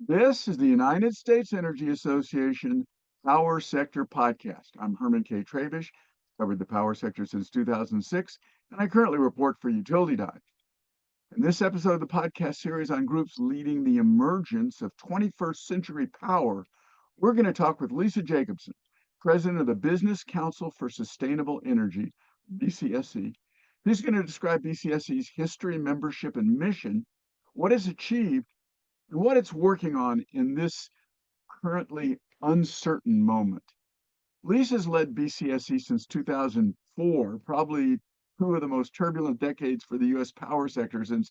This is the United States Energy Association Power Sector Podcast. I'm Herman K. Trabish, covered the power sector since 2006, and I currently report for Utility Dive. In this episode of the podcast series on groups leading the emergence of 21st century power, we're going to talk with Lisa Jacobson, president of the Business Council for Sustainable Energy, BCSE. Who's going to describe BCSE's history, membership, and mission, what it's achieved, and what it's working on in this currently uncertain moment. Lisa's led BCSE since 2004, probably two of the most turbulent decades for the U.S. power sector since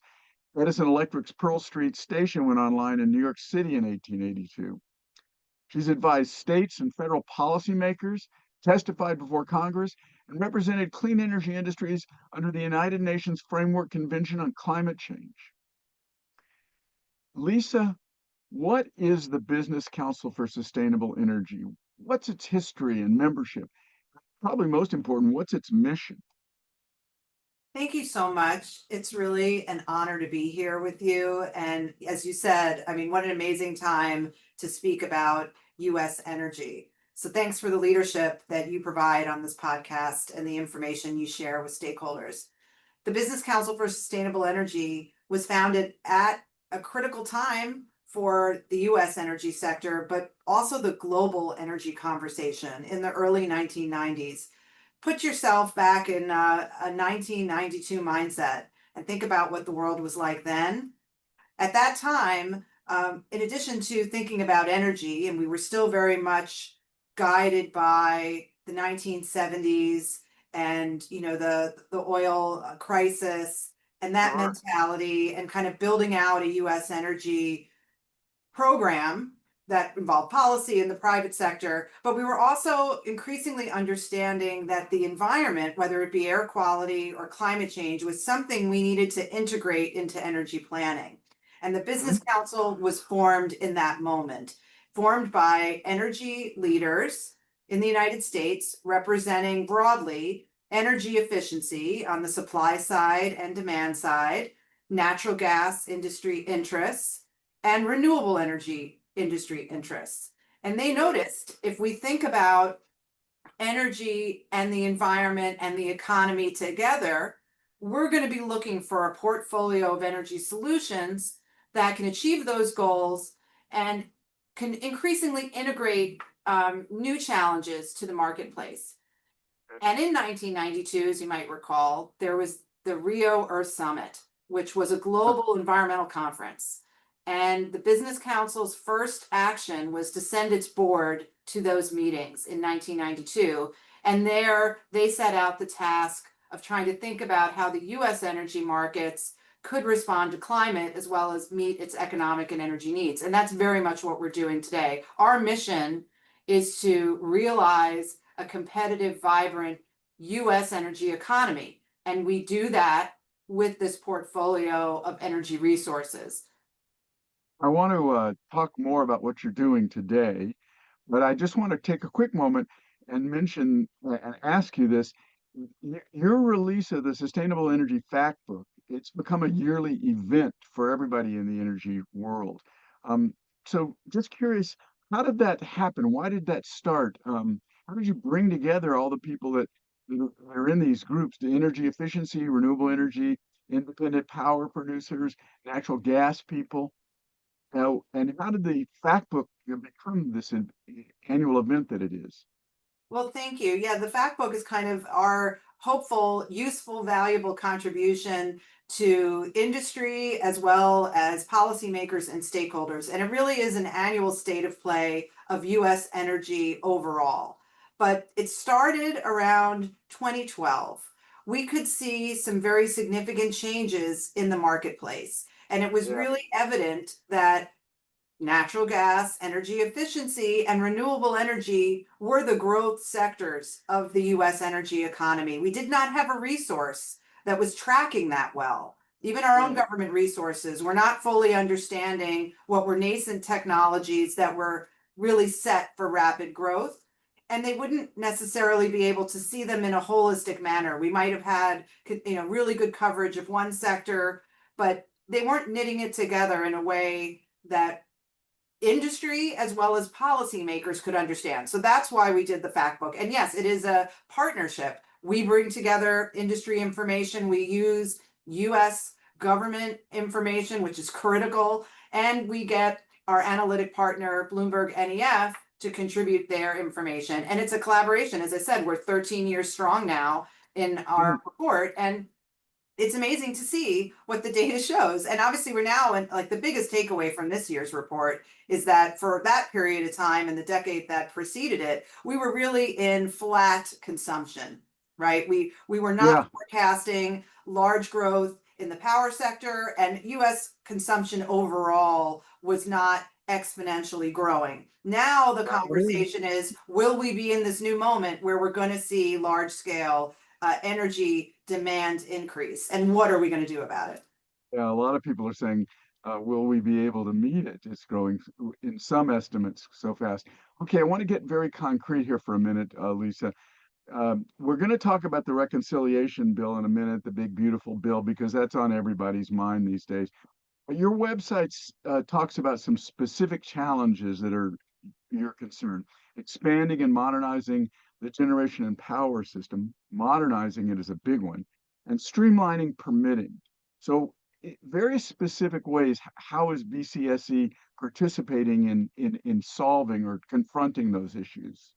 Edison Electric's Pearl Street station went online in New York City in 1882. She's advised states and federal policymakers, testified before Congress, and represented clean energy industries under the United Nations Framework Convention on Climate Change. Lisa, what is the Business Council for Sustainable Energy? What's its history and membership? Probably most important, what's its mission? Thank you so much. It's really an honor to be here with you. And as you said, I mean, what an amazing time to speak about US energy. So thanks for the leadership that you provide on this podcast and the information you share with stakeholders. The Business Council for Sustainable Energy was founded at a critical time for the US energy sector, but also the global energy conversation in the early 1990s. Put yourself back in a 1992 mindset and think about what the world was like then. At that time, in addition to thinking about energy, and we were still very much guided by the 1970s and the oil crisis and that Sure. mentality, and kind of building out a U.S. energy program that involved policy in the private sector, but we were also increasingly understanding that the environment, whether it be air quality or climate change, was something we needed to integrate into energy planning. And the Business Mhm. Council was formed in that moment, formed by energy leaders in the United States, representing broadly energy efficiency on the supply side and demand side, natural gas industry interests, and renewable energy industry interests. And they noticed if we think about energy and the environment and the economy together, we're going to be looking for a portfolio of energy solutions that can achieve those goals and can increasingly integrate new challenges to the marketplace. And in 1992, as you might recall, there was the Rio Earth Summit, which was a global environmental conference. And the Business Council's first action was to send its board to those meetings in 1992. And there they set out the task of trying to think about how the US energy markets could respond to climate as well as meet its economic and energy needs. And that's very much what we're doing today. Our mission is to realize a competitive, vibrant US energy economy. And we do that with this portfolio of energy resources. I want to talk more about what you're doing today, but I just want to take a quick moment and mention and ask you this. Your release of the Sustainable Energy Fact Book, it's become a yearly event for everybody in the energy world. Um, so just curious, how did that happen? Why did that start? How did you bring together all the people that are in these groups, the energy efficiency, renewable energy, independent power producers, natural gas people? Now, and how did the fact book become this annual event that it is? Well, thank you. Yeah, the fact book is kind of our hopeful, useful, valuable contribution to industry as well as policymakers and stakeholders. And it really is an annual state of play of US energy overall. But it started around 2012. We could see some very significant changes in the marketplace. And it was Yeah. really evident that natural gas, energy efficiency, and renewable energy were the growth sectors of the US energy economy. We did not have a resource that was tracking that well. Even our own Right. government resources were not fully understanding what were nascent technologies that were really set for rapid growth. And they wouldn't necessarily be able to see them in a holistic manner. We might have had, really good coverage of one sector, but they weren't knitting it together in a way that industry as well as policymakers could understand. So that's why we did the fact book. And yes, it is a partnership. We bring together industry information. We use US government information, which is critical. And we get our analytic partner, Bloomberg NEF, to contribute their information. And it's a collaboration. As I said, we're 13 years strong now in our report. And it's amazing to see what the data shows. And obviously we're now in, like, the biggest takeaway from this year's report is that for that period of time and the decade that preceded it, we were really in flat consumption, right? We were not forecasting large growth in the power sector, and US consumption overall was not exponentially growing. Now the conversation is, will we be in this new moment where we're going to see large scale energy demand increase, and what are we going to do about it? Yeah, a lot of people are saying, will we be able to meet it? It's growing in some estimates so fast. Okay, I want to get very concrete here for a minute, Lisa. We're going to talk about the reconciliation bill in a minute, the big beautiful bill, because that's on everybody's mind these days. But your website talks about some specific challenges that are your concern. Expanding and modernizing the generation and power system, modernizing it is a big one, and streamlining permitting. So, very specific ways, how is BCSE participating in solving or confronting those issues?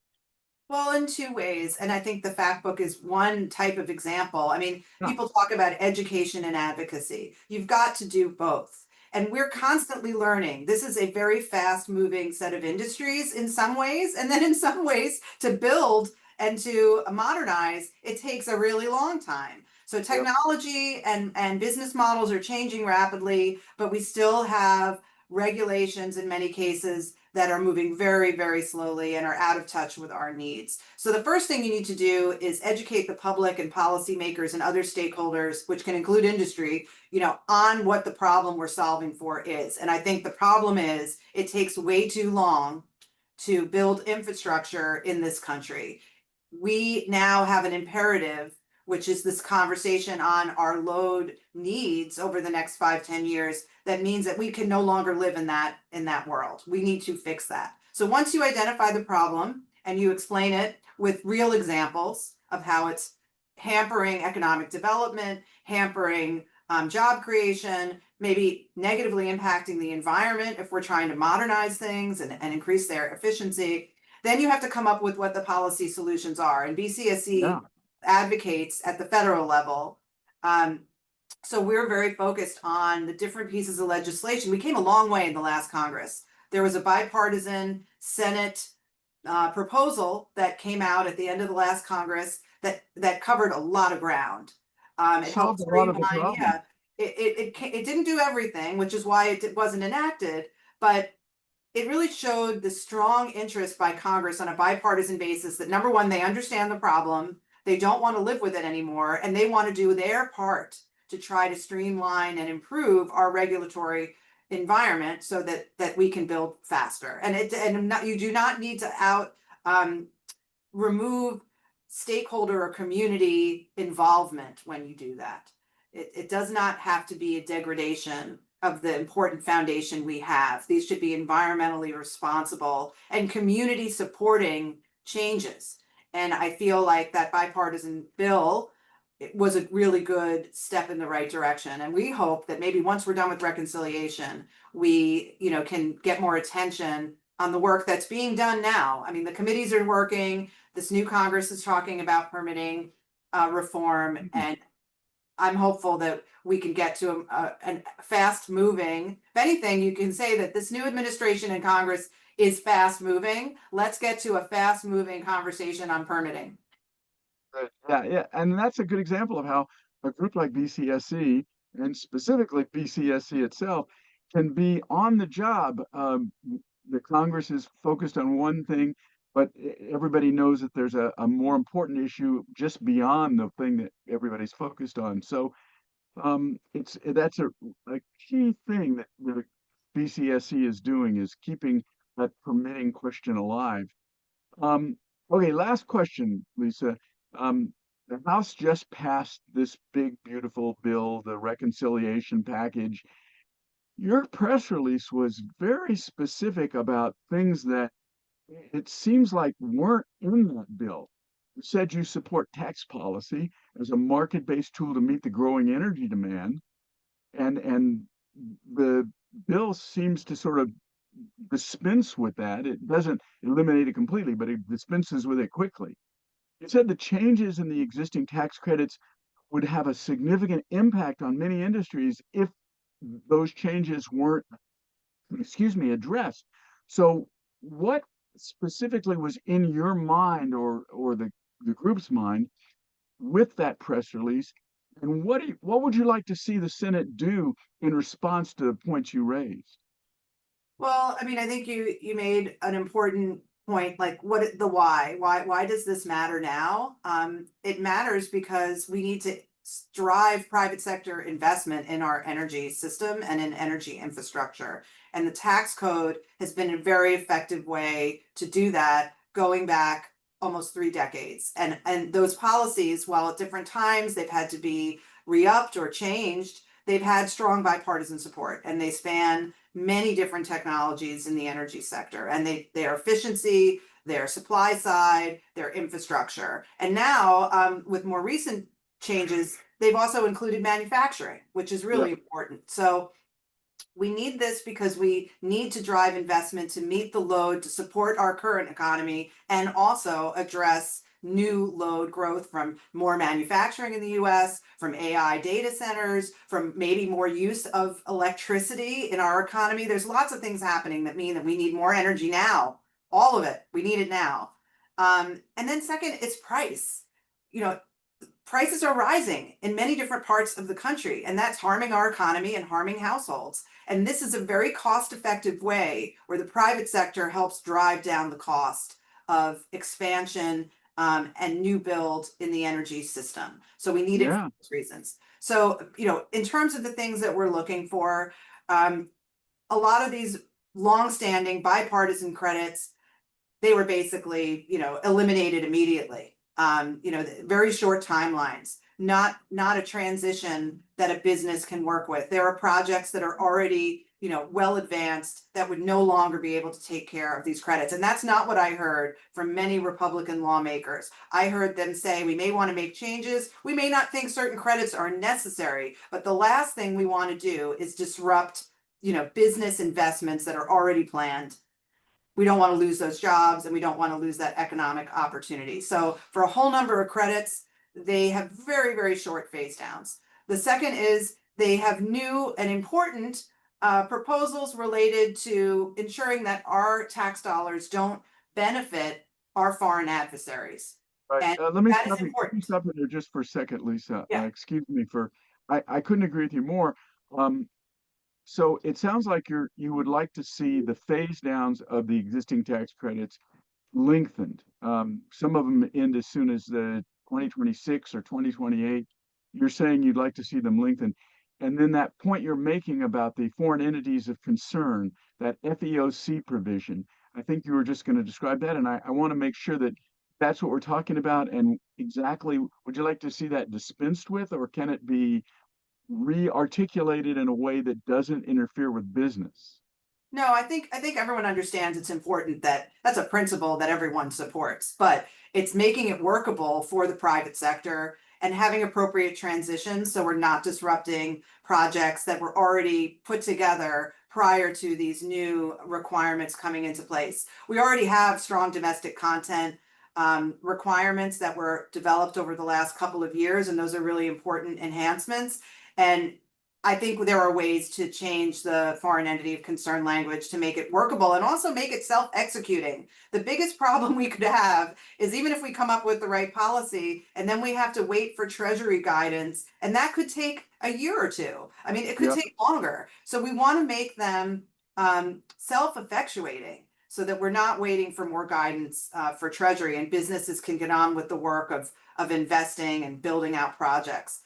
Well, in two ways. And I think the fact book is one type of example. I mean, Yeah, people talk about education and advocacy. You've got to do both. And we're constantly learning. This is a very fast moving set of industries in some ways. And then in some ways, to build and to modernize, it takes a really long time. So yep, technology and business models are changing rapidly, but we still have regulations in many cases that are moving very, very slowly and are out of touch with our needs. So the first thing you need to do is educate the public and policymakers and other stakeholders, which can include industry, on what the problem we're solving for is. And I think the problem is it takes way too long to build infrastructure in this country. We now have an imperative, which is this conversation on our load needs over the next 5-10 years. That means that we can no longer live in that world. We need to fix that. So once you identify the problem and you explain it with real examples of how it's hampering economic development, hampering job creation, maybe negatively impacting the environment if we're trying to modernize things and increase their efficiency, then you have to come up with what the policy solutions are. And yeah. BCSE advocates at the federal level. So we're very focused on the different pieces of legislation. We came a long way in the last Congress. There was a bipartisan Senate proposal that came out at the end of the last Congress that covered a lot of ground. It helped Solved a lot of the streamline. problem. Yeah, it didn't do everything, which is why it wasn't enacted, but it really showed the strong interest by Congress on a bipartisan basis that, number one, they understand the problem, they don't want to live with it anymore, and they want to do their part to try to streamline and improve our regulatory environment so that we can build faster. And you do not need to remove stakeholder or community involvement when you do that. It does not have to be a degradation of the important foundation we have. These should be environmentally responsible and community supporting changes. And I feel like that bipartisan bill, it was a really good step in the right direction. And we hope that maybe once we're done with reconciliation, we, can get more attention on the work that's being done now. I mean, the committees are working. This new Congress is talking about permitting reform, and I'm hopeful that we can get to a fast moving. If anything, you can say that this new administration in Congress is fast moving. Let's get to a fast moving conversation on permitting. Yeah, yeah, and that's a good example of how a group like BCSE and specifically BCSE itself can be on the job. The Congress is focused on one thing, but everybody knows that there's a more important issue just beyond the thing that everybody's focused on. So that's a key thing that the BCSE is doing is keeping that permitting question alive. Okay, last question, Lisa. The House just passed this big, beautiful bill, the reconciliation package. Your press release was very specific about things that it seems like weren't in that bill. You said you support tax policy as a market-based tool to meet the growing energy demand, and the bill seems to sort of dispense with that. It doesn't eliminate it completely, but it dispenses with it quickly. You said the changes in the existing tax credits would have a significant impact on many industries if those changes weren't, addressed. So what specifically was in your mind or the group's mind with that press release? And what would you like to see the Senate do in response to the points you raised? Well, I mean, I think you made an important point, like the why. Why does this matter now? It matters because we need to drive private sector investment in our energy system and in energy infrastructure. And the tax code has been a very effective way to do that, going back almost 3 decades. And those policies, while at different times they've had to be re-upped or changed, they've had strong bipartisan support, and they span many different technologies in the energy sector, and their efficiency, their supply side, their infrastructure. And now, with more recent changes, they've also included manufacturing, which is Yeah, really important. So we need this because we need to drive investment to meet the load to support our current economy and also address new load growth from more manufacturing in the US, from AI data centers, from maybe more use of electricity in our economy. There's lots of things happening that mean that we need more energy now. All of it. We need it now. And then second, it's price. You know, prices are rising in many different parts of the country, and that's harming our economy and harming households. And this is a very cost-effective way where the private sector helps drive down the cost of expansion and new build in the energy system. So we need it for yeah, those reasons. So, in terms of the things that we're looking for, a lot of these long-standing bipartisan credits, they were basically, eliminated immediately. Very short timelines, not a transition that a business can work with. There are projects that are already, well advanced that would no longer be able to take care of these credits. And that's not what I heard from many Republican lawmakers. I heard them say, we may want to make changes. We may not think certain credits are necessary, but the last thing we want to do is disrupt, business investments that are already planned. We don't want to lose those jobs, and we don't want to lose that economic opportunity. So for a whole number of credits, they have very, very short phase downs. The second is they have new and important proposals related to ensuring that our tax dollars don't benefit our foreign adversaries. right. And Let me that is stop you. Let me important. stop you there just for a second, Lisa. Yeah. Excuse me for. I couldn't agree with you more. Um, so it sounds like you would like to see the phase downs of the existing tax credits lengthened. Some of them end as soon as the 2026 or 2028. You're saying you'd like to see them lengthened. And then that point you're making about the foreign entities of concern, that FEOC provision, I think you were just going to describe that. And I want to make sure that that's what we're talking about. And exactly, would you like to see that dispensed with, or can it be re-articulated in a way that doesn't interfere with business? No, I think everyone understands it's important, that that's a principle that everyone supports, but it's making it workable for the private sector and having appropriate transitions so we're not disrupting projects that were already put together prior to these new requirements coming into place. We already have strong domestic content requirements that were developed over the last couple of years, and those are really important enhancements. And I think there are ways to change the foreign entity of concern language to make it workable and also make it self-executing. The biggest problem we could have is, even if we come up with the right policy and then we have to wait for Treasury guidance, and that could take a year or two. I mean, it could Yep. take longer. So we want to make them self-effectuating so that we're not waiting for more guidance for Treasury, and businesses can get on with the work of investing and building out projects.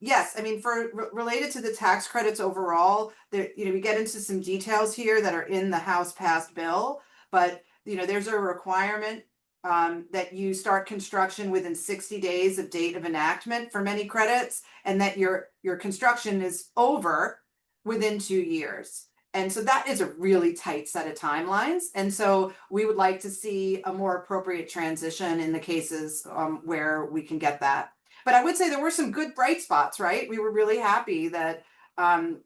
Yes, I mean, for related to the tax credits overall, there, we get into some details here that are in the House passed bill, but there's a requirement that you start construction within 60 days of date of enactment for many credits, and that your construction is over within 2 years. And so that is a really tight set of timelines. And so we would like to see a more appropriate transition in the cases where we can get that. But I would say there were some good bright spots, right? We were really happy that um,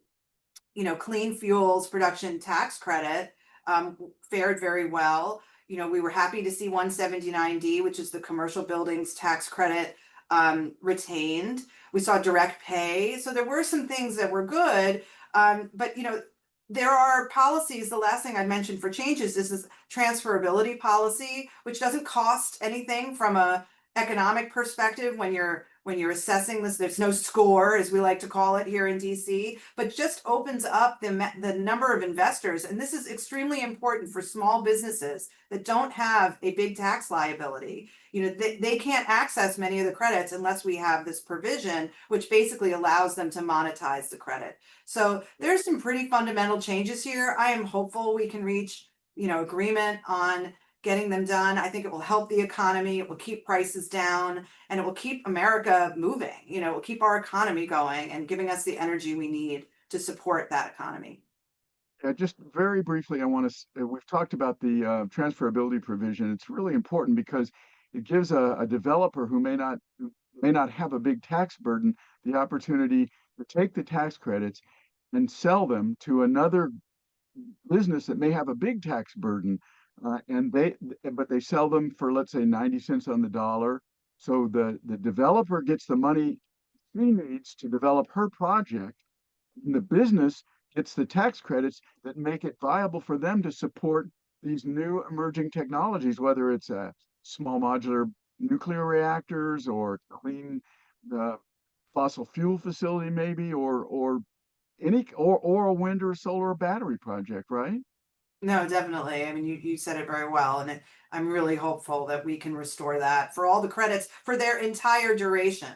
clean fuels production tax credit fared very well. We were happy to see 179D, which is the commercial buildings tax credit, retained. We saw direct pay. So there were some things that were good. But there are policies. The last thing I mentioned for changes is this transferability policy, which doesn't cost anything from a economic perspective when you're assessing this. There's no score, as we like to call it here in DC, but just opens up the number of investors. And this is extremely important for small businesses that don't have a big tax liability. They can't access many of the credits unless we have this provision, which basically allows them to monetize the credit. So there's some pretty fundamental changes here. I am hopeful we can reach, agreement on getting them done. I think it will help the economy. It will keep prices down, and it will keep America moving. It will keep our economy going and giving us the energy we need to support that economy. Just very briefly, we've talked about the transferability provision. It's really important because it gives a developer who may not have a big tax burden the opportunity to take the tax credits and sell them to another business that may have a big tax burden, but they sell them for, let's say, 90 cents on the dollar. So the developer gets the money she needs to develop her project, and the business gets the tax credits that make it viable for them to support these new emerging technologies, whether it's a small modular nuclear reactors or clean uh, fossil fuel facility, maybe, or a wind or solar or battery project, right? No, definitely. I mean, you said it very well, and I'm really hopeful that we can restore that for all the credits for their entire duration.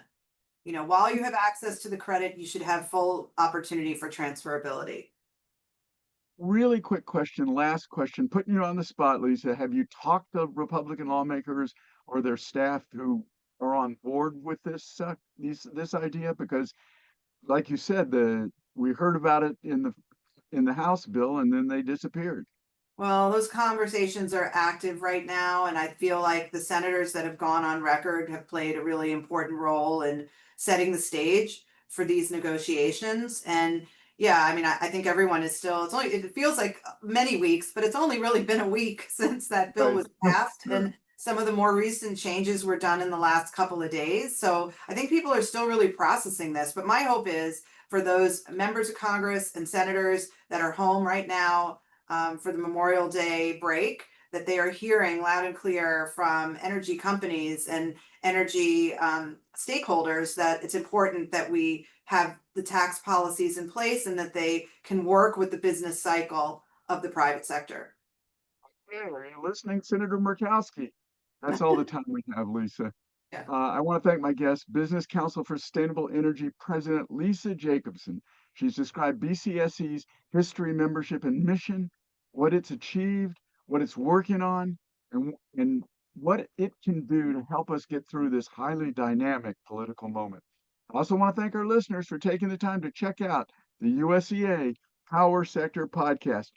While you have access to the credit, you should have full opportunity for transferability. Really quick question, last question, putting you on the spot, Lisa. Have you talked to Republican lawmakers or their staff who are on board with this idea? Because, like you said, we heard about it in the House bill, and then they disappeared. Well, those conversations are active right now, and I feel like the senators that have gone on record have played a really important role in setting the stage for these negotiations. And yeah, I mean, I think everyone is still, it feels like many weeks, but it's only really been a week since that bill Right. was passed. Sure. And some of the more recent changes were done in the last couple of days. So I think people are still really processing this. But my hope is for those members of Congress and senators that are home right now for the Memorial Day break, that they are hearing loud and clear from energy companies and energy stakeholders that it's important that we have the tax policies in place and that they can work with the business cycle of the private sector. Hey, are you listening, Senator Murkowski? That's all the time we have, Lisa. Yeah. I want to thank my guest, Business Council for Sustainable Energy President Lisa Jacobson. She's described BCSE's history, membership, and mission, what it's achieved, what it's working on, and what it can do to help us get through this highly dynamic political moment. I also want to thank our listeners for taking the time to check out the USEA Power Sector Podcast.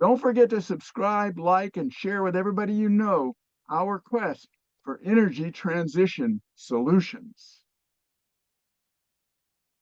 Don't forget to subscribe, like, and share with everybody you know our quest for energy transition solutions.